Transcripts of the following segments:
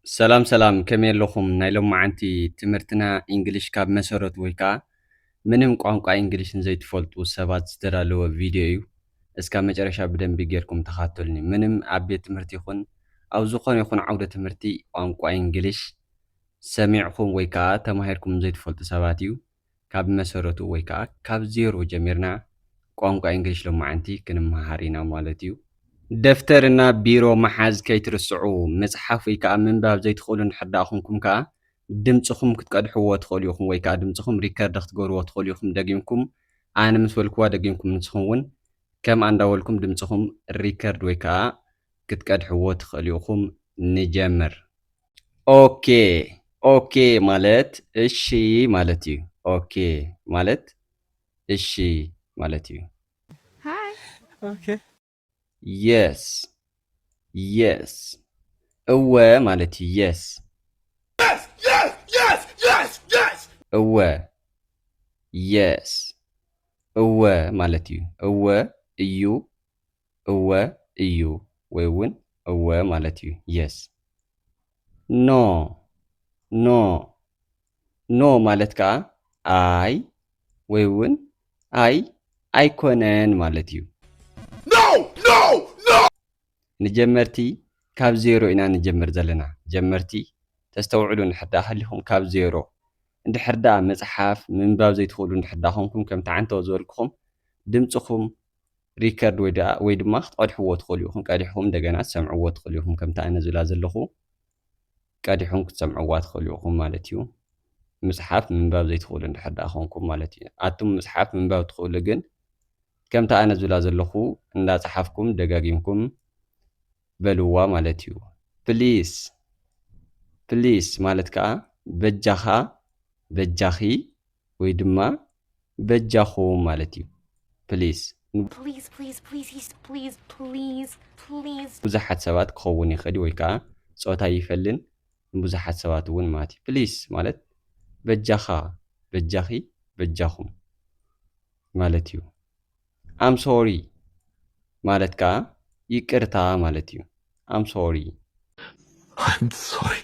ሰላም ሰላም ከመይ ኣለኹም ናይ ሎማዓንቲ ትምህርትና እንግሊሽ ካብ መሰረቱ ወይ ከዓ ምንም ቋንቋ እንግሊሽን ዘይትፈልጡ ሰባት ዝተዳለወ ቪድዮ እዩ። እስካብ መጨረሻ ብደንቢ ጌርኩም ተኸታተሉኒ። ምንም ኣብ ቤት ትምህርቲ ይኹን ኣብ ዝኾነ ይኹን ዓውደ ትምህርቲ ቋንቋ እንግሊሽ ሰሚዕኩም ወይ ከዓ ተማሂርኩም ዘይትፈልጡ ሰባት እዩ ካብ መሰረቱ ወይ ከዓ ካብ ዜሮ ጀሚርና ቋንቋ እንግሊሽ ሎማዓንቲ ክንመሃር ኢና ማለት እዩ። ደፍተርና ቢሮ መሓዝ ከይትርስዑ መፅሓፍ ወይ ከዓ ምንባብ ዘይትኽእሉ እንድሕር ዳኣ ኮንኩም ከዓ ድምፅኹም ክትቀድሕዎ ትኽእሉ ኢኹም ወይ ከዓ ድምፅኹም ሪከርድ ክትገብርዎ ትኽእሉ ኢኹም ደጊምኩም ኣነ ምስ በልክዋ ደጊምኩም ንስኹም እውን ከም እንዳበልኩም ድምፅኹም ሪከርድ ወይ ከዓ ክትቀድሕዎ ትኽእሉ ኢኹም። ንጀምር። ኦኬ ኦኬ ማለት እሺ ማለት እዩ። ኦኬ ማለት እሺ ማለት እዩ። Hi. Okay. yes yes እወ ማለት እዩ። yes እወ yes እወ ማለት እዩ። እወ እዩ እወ እዩ ወይ እውን እወ ማለት እዩ። yes ኖ ኖ ኖ ማለት ከዓ አይ ወይ እውን አይ ኣይኮነን ማለት እዩ። ንጀመርቲ ካብ ዜሮ ኢና ንጀምር ዘለና። ጀመርቲ ተስተውዕሉ እንድሕር ዳኣ ሃሊኹም ካብ ዜሮ እንድሕር ዳኣ መፅሓፍ ምንባብ ዘይትኽእሉ እንድሕር ዳኣ ኮንኩም ከምቲ ዓንተው ዝበልኩኹም ድምፅኹም ሪከርድ ወይ ድማ ክትቀድሕዎ ትኽእሉ ኢኹም። ቀዲሕኩም እንደገና ትሰምዕዎ ትኽእሉ ኢኹም። ከምቲ ኣነ ዝብላ ዘለኹ ቀዲሕኩም ክትሰምዕዋ ትኽእሉ ኢኹም ማለት እዩ። መፅሓፍ ምንባብ ዘይትኽእሉ እንድሕር ዳኣ ኮንኩም ማለት እዩ። ኣቱም መፅሓፍ ምንባብ ትኽእሉ ግን ከምቲ ኣነ ዝብላ ዘለኹ እንዳፀሓፍኩም ደጋጊምኩም በልዋ ማለት እዩ። ፕሊስ ፕሊስ ማለት ከዓ በጃኻ በጃኺ ወይ ድማ በጃኹም ማለት እዩ። ፕሊስ ብዙሓት ሰባት ክኸውን ይኽእል ወይ ከዓ ፆታ ይፈልን ብዙሓት ሰባት እውን ማለት እዩ። ፕሊስ ማለት በጃኻ በጃኺ በጃኹም ማለት እዩ። አም ሶሪ ማለት ከዓ ይቅርታ ማለት እዩ። አም ሶሪ I'm sorry.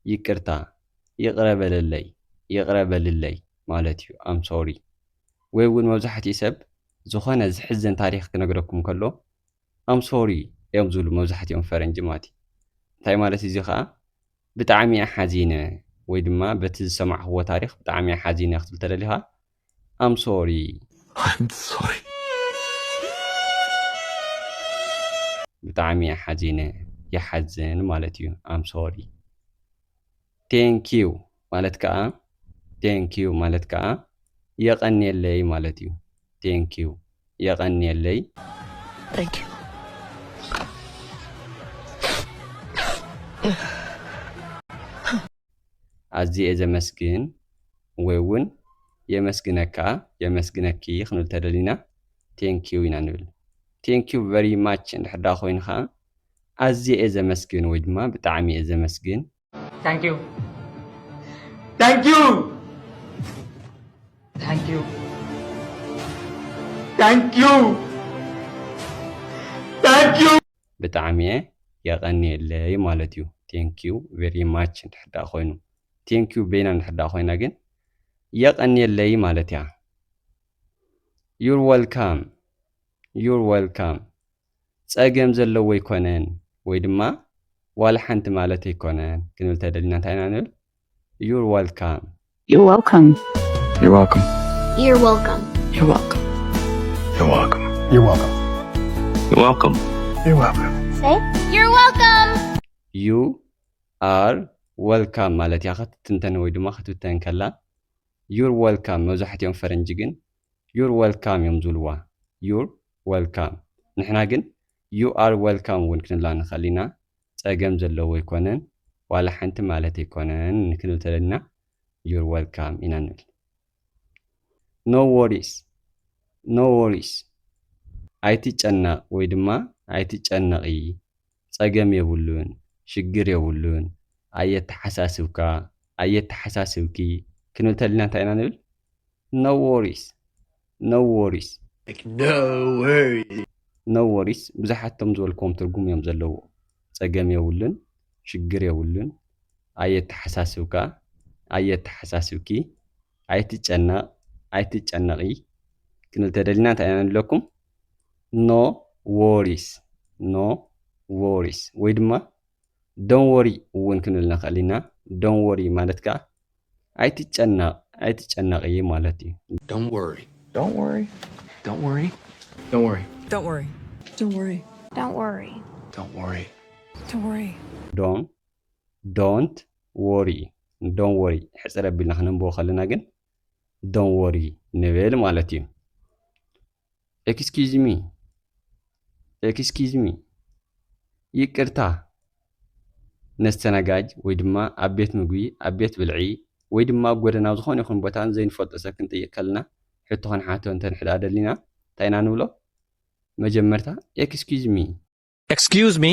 ይቅርታ ይቅረበልለይ ይቅረበልለይ ማለት እዩ። አም ሶሪ ወይ እውን መብዛሕትኡ ሰብ ዝኾነ ዝሕዘን ታሪክ ክነግረኩም ከሎ አም ሶሪ እዮም ዝብሉ መብዛሕትኦም ፈረንጂ ማለት እዩ። እንታይ ማለት እዚ ከዓ ብጣዕሚ እየ ሓዚነ ወይ ድማ በቲ ዝሰማዕኽዎ ታሪክ ብጣዕሚ እየ ሓዚነ ክትብል ተደሊኻ አም ሶሪ I'm sorry. ብጣዕሚ እየ ሓዚነ ይሓዝን ማለት እዩ። አም ሶሪ ቴንኪዩ ማለት ከዓ ቴንኪዩ ማለት ከዓ የቀኒየለይ ማለት እዩ። ቴንኪዩ የቀኒየለይ Thank you. ኣዝየ ዘመስግን ወይ እውን የመስግነካ የመስግነኪ ክንብል ተደሊና ቴንኪዩ ኢና ንብል። ቴንኪዩ ቨሪ ማች እንድሕር ዳኣ ኮይኑ ከዓ ኣዝየ ዘመስግን ወይ ድማ ብጣዕሚ እየ ዘመስግን Thank you. Thank you. Thank you. Thank you. Thank you. ብጣዕሚ እየ የቀኒየለይ ማለት እዩ። ቴንኪዩ ቨሪ ማች እንድሕር ዳኣ ኮይኑ ቴንኪዩ ቤና እንድሕር ዳኣ ኮይና ግን የቀኒየለይ ማለት እያ። ዩር ወልካም ዩር ወልካም ፀገም ዘለዎ ይኮነን ወይ ድማ ዋላ ሓንቲ ማለት ኣይኮነን ክንብል ተደሊና እንታይ ኢና ንብል ዩር ወልካም You're welcome. You're welcome. You're welcome. You're welcome. You're welcome. You're welcome. You're welcome. You're welcome. Say, you're welcome. ዩ ኣር ወልካም ማለት እያ ክትትንተን ወይ ድማ ክትብተን ከላ ዩር ወልካም መብዛሕትኦም ፈረንጂ ግን ዩር ወልካም እዮም ዝብልዋ። ዩር ወልካም ንሕና ግን ዩ ኣር ወልካም እውን ክንብላ ንኽእል ኢና። ፀገም ዘለዎ ይኮነን ዋላ ሓንቲ ማለት ኣይኮነን ክንብል ተለና ዩር ወልካም ኢና ንብል። ኖ ወሪስ ኖ ወሪስ ኣይትጨነቕ ወይ ድማ ኣይትጨነቒ ፀገም የብሉን ሽግር የብሉን ኣየተሓሳስብካ ኣየተሓሳስብኪ ክንብል ተለና እንታይ ኢና ንብል ኖ ወሪስ ኖ ወሪስ Like, no worries. no worries ብዙሓቶም ዝበልኩም ትርጉም እዮም ዘለዎ ፀገም የብሉን ሽግር የብሉን ኣየተሓሳስብካ ኣየተሓሳስብኪ ኣይትጨነቕ ኣይትጨነቒ ክንብል ተደሊና እንታይ ኢና ንብለኩም no worries no worries ወይ ድማ don't worry እውን ክንብል ንኽእል ኢና don't worry ማለት ከዓ ኣይትጨነቕ ኣይትጨነቒ ማለት እዩ Don't worry. Don't worry. Don't worry. Don't worry. Don't worry. Don't worry. Don't worry. Don't worry. Don't worry. don't worry don't worry ሕፅረ ኣቢልና ክነንብቦ ከለና ግን don't worry ንብል ማለት እዩ excuse me ይቅርታ ነስተናጋጅ ወይ ድማ ኣብ ቤት ምግቢ ኣብ ቤት ብልዒ ወይ ድማ ኣብ ጎደና ዝኾነ ይኹን ቦታ ዘይንፈልጦ ሰብ ክንጥይቅ ከለና ሕቶ ክንሓቶ እንተንሕዳ ደሊና እንታይ ኢና ንብሎ መጀመርታ excuse me Excuse me?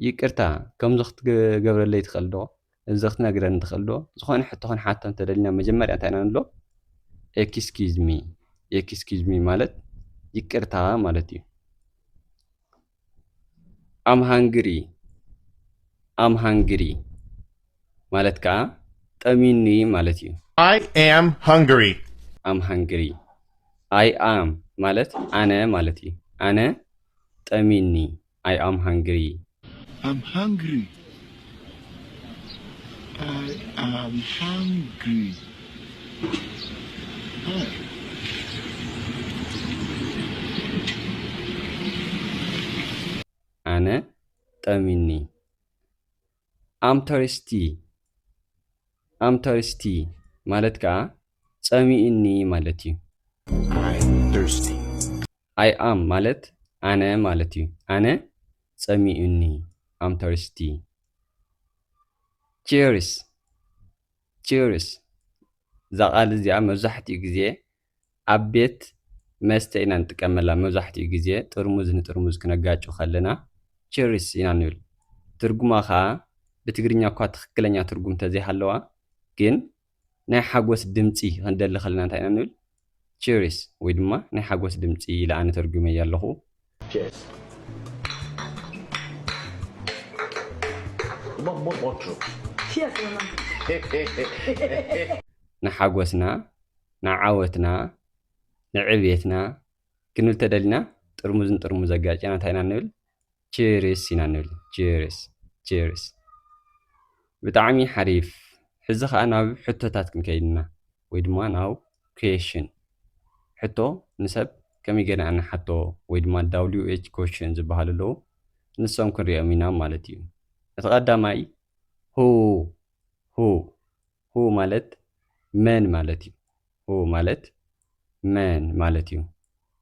ይቅርታ ከምዚ ክትገብረለይ ትኽእል ዶ እዚ ክትነግረኒ ትኽእል ዶ ዝኾነ ሕቶ ክንሓቶ እንተደሊና መጀመርያ እንታይ ኢና ንብሎ excuse me ማለት ይቅርታ ማለት እዩ I'm hungry ማለት ከዓ ጠሚኒ ማለት እዩ I am hungry. I'm hungry I am ማለት ኣነ ማለት እዩ ኣነ ጠሚኒ I am hungry I'm hungry. I am hungry. Hi. ኣነ ጠሚኒ I'm thirsty ማለት ከዓ ፀሚእኒ ማለት እዩ I'm thirsty. I am ማለት ኣነ ማለት እዩ ኣነ ፀሚእኒ I'm thirsty cheers እዛ ቃል እዚኣ መብዛሕትኡ ግዜ ኣብ ቤት መስተ ኢና ንጥቀመላ መብዛሕትኡ ግዜ ጥርሙዝ ንጥርሙዝ ክነጋጩ ከለና cheers ኢና ንብል ትርጉማ ከዓ ብትግርኛ እኳ ትክክለኛ ትርጉም ተዘይሃለዋ ግን ናይ ሓጎስ ድምፂ ክንደሊ ከለና እንታይ ኢና ንብል cheers ወይ ድማ ናይ ሓጎስ ድምፂ ኢለ ኣነ ተርጉመየ ኣለኹ Cheers. Yes, Mama. ንሓጎስና ንዓወትና ንዕብየትና ክንብል ተደሊና ጥርሙዝን ጥርሙዝ ኣጋጭና እንታይ ኢና ንብል cheers ኢና ንብል cheers ብጣዕሚ ሓሪፍ ሕዚ ከዓ ናብ ሕቶታት ክንከይድና ወይ ድማ ናብ question ሕቶ ንሰብ ከመይ ጌርና ንሓቶ ወይ ድማ WH question ዝበሃሉ ኣለዉ ንሶም ክንሪኦም ኢና ማለት እዩ እቲ ቀዳማይ who ማለት መን ማለት እዩ who ማለት መን ማለት እዩ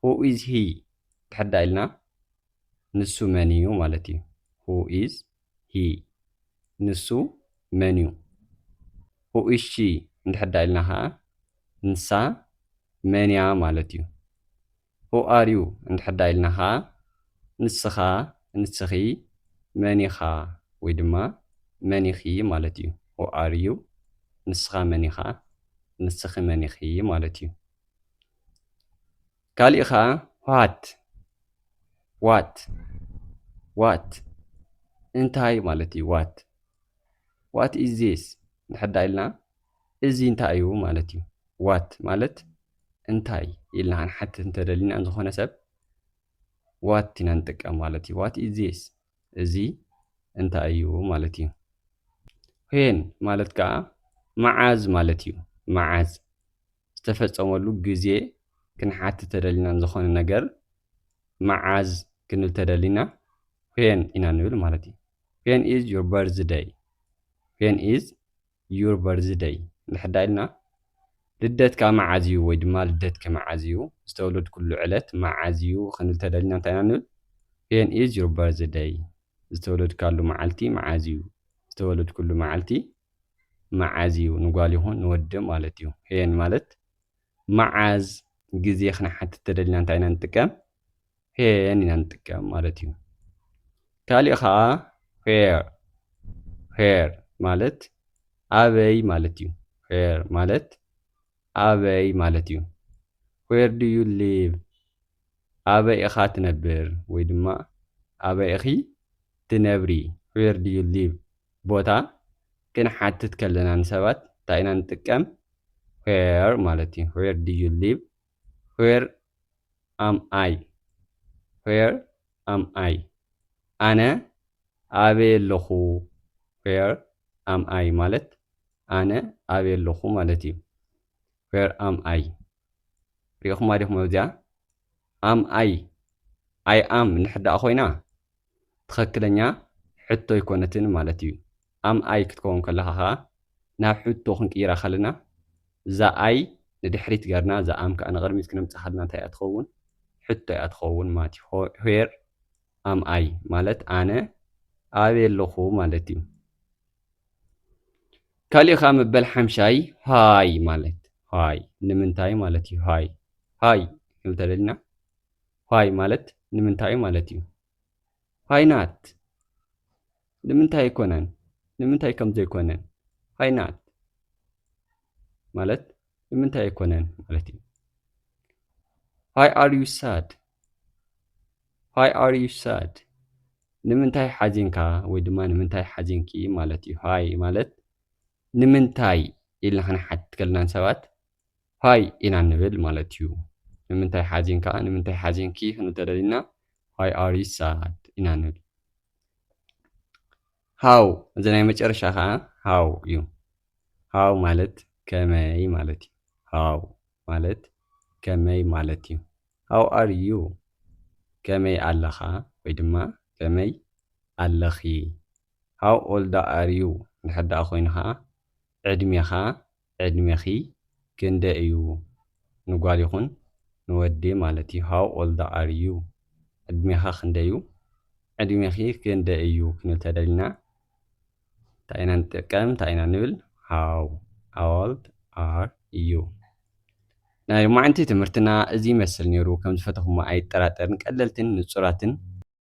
who is he ትሕዳ ኢልና ንሱ መን እዩ ማለት እዩ who is he ንሱ መን እዩ who is she እንድሕዳ ኢልና ከዓ ንሳ መን እያ ማለት እዩ who are you እንድሕዳ ኢልና ከዓ ንስኻ ንስኺ መን ኢኻ ወይ ድማ መን ኢኺ ማለት እዩ who are you ንስኻ መን ኢኻ ንስኺ መን ኢኺ ማለት እዩ ካልእ ከዓ what እንታይ ማለት እዩ what is this እንድሕዳ ኢልና እዚ እንታይ እዩ ማለት እዩ what ማለት እንታይ ኢልና ክንሓትት እንተደሊና ዝኾነ ሰብ what ኢና ንጥቀም ማለት እዩ what is this እዚ እንታይ እዩ ማለት እዩ when ማለት ከዓ መዓዝ ማለት እዩ መዓዝ ዝተፈፀመሉ ግዜ ክንሓትት ተደሊና ዝኾነ ነገር መዓዝ ክንብል ተደሊና when ኢና ንብል ማለት እዩ when is your birthday እንድሕዳ ኢልና ልደትካ መዓዝ እዩ ወይ ድማ ልደትከ መዓዝ እዩ ዝተወለድ ኩሉ ዕለት መዓዝ እዩ ክንብል ተደሊና እንታይ ኢና ንብል when is your birthday ዝተወለድካሉ መዓልቲ መዓዝ እዩ ዝተወለድ ኩሉ መዓልቲ መዓዝ እዩ ንጓል ይኹን ንወዲ ማለት እዩ when ማለት መዓዝ ግዜ ክንሓትት ተደሊና እንታይ ኢና ንጥቀም when ኢና ንጥቀም ማለት እዩ ካልእ ከዓ where ማለት ኣበይ ማለት እዩ where ማለት ኣበይ ማለት እዩ where do you live ኣበይ ኢኻ ትነብር ወይ ድማ ኣበይ ኢኺ ትነብሪ where do you live ቦታ ክንሓትት ከለና ንሰባት እንታይ ኢና ንጥቀም where ማለት እዩ where do you live where am I where am I ኣነ ኣበይ ኣለኹ where am I ማለት ኣነ ኣበይ ኣለኹ ማለት እዩ where am I ሪኢኹም ዲኹም እዚኣ am I am ንሕዳእ ኮይና ትኽክለኛ ሕቶ ይኮነትን ማለት እዩ am I ክትከውን ከለኻ ኸዓ ናብ ሕቶ ክንቅይራ ከለና እዛ ኣይ ንድሕሪት ገርና እዛ am ከዓ ንቕድሚት ክነምፅእ ከለና እንታይ እያ ትኸውን ሕቶ እያ ትኸውን ማለት እዩ where am I ማለት ኣነ ኣበይ ኣለኹ ማለት እዩ ካልእ ኸ መበል ሓምሻይ ሃይ ማለት ሃይ ንምንታይ ማለት እዩ ሃይ ሃይ ክንብል ተደሊና ሃይ ማለት ንምንታይ ማለት እዩ ሃይ ናት ንምንታይ ኣይኮነን ንምንታይ ከም ዘይኮነን ሃይ ናት ማለት ንምንታይ ኣይኮነን ማለት እዩ ሃይ አር ዩ ሳድ ሃይ አር ዩ ሳድ ንምንታይ ሓዚንካ ወይ ድማ ንምንታይ ሓዚንኪ ማለት እዩ ሃይ ማለት ንምንታይ ኢልና ክንሓትት ከለና ሰባት ሃይ ኢና ንብል ማለት እዩ ንምንታይ ሓዚንካ ንምንታይ ሓዚንኪ ክንብል ተደሊና ሃይ አር ዩ ሳድ ኢና ንብል ሃው እዚ ናይ መጨረሻ ከዓ ሃው እዩ ሃው ማለት ከመይ ማለት እዩ ሃው ማለት ከመይ ማለት እዩ ሃው አር ዩ ከመይ ኣለኻ ወይ ድማ ከመይ ኣለኺ ሃው ኦልድ አር ዩ ንሕዳእ ኮይኑ ከዓ ዕድሜኻ ዕድሜኺ ክንደይ እዩ ንጓል ይኹን ንወዲ ማለት እዩ ሃው ኦልድ አር ዩ ዕድሜኻ ክንደይ እዩ ዕድሜኺ ክንደይ እዩ ክንብል ተደሊና እንታይ ኢና ንጥቀም እንታይ ኢና ንብል ሃው ኦልድ አር ዩ ናይ ሎማዓንቲ ትምህርትና እዚ ይመስል ነይሩ ከም ዝፈተኹሞ ኣይጠራጠርን ቀለልትን ንፁራትን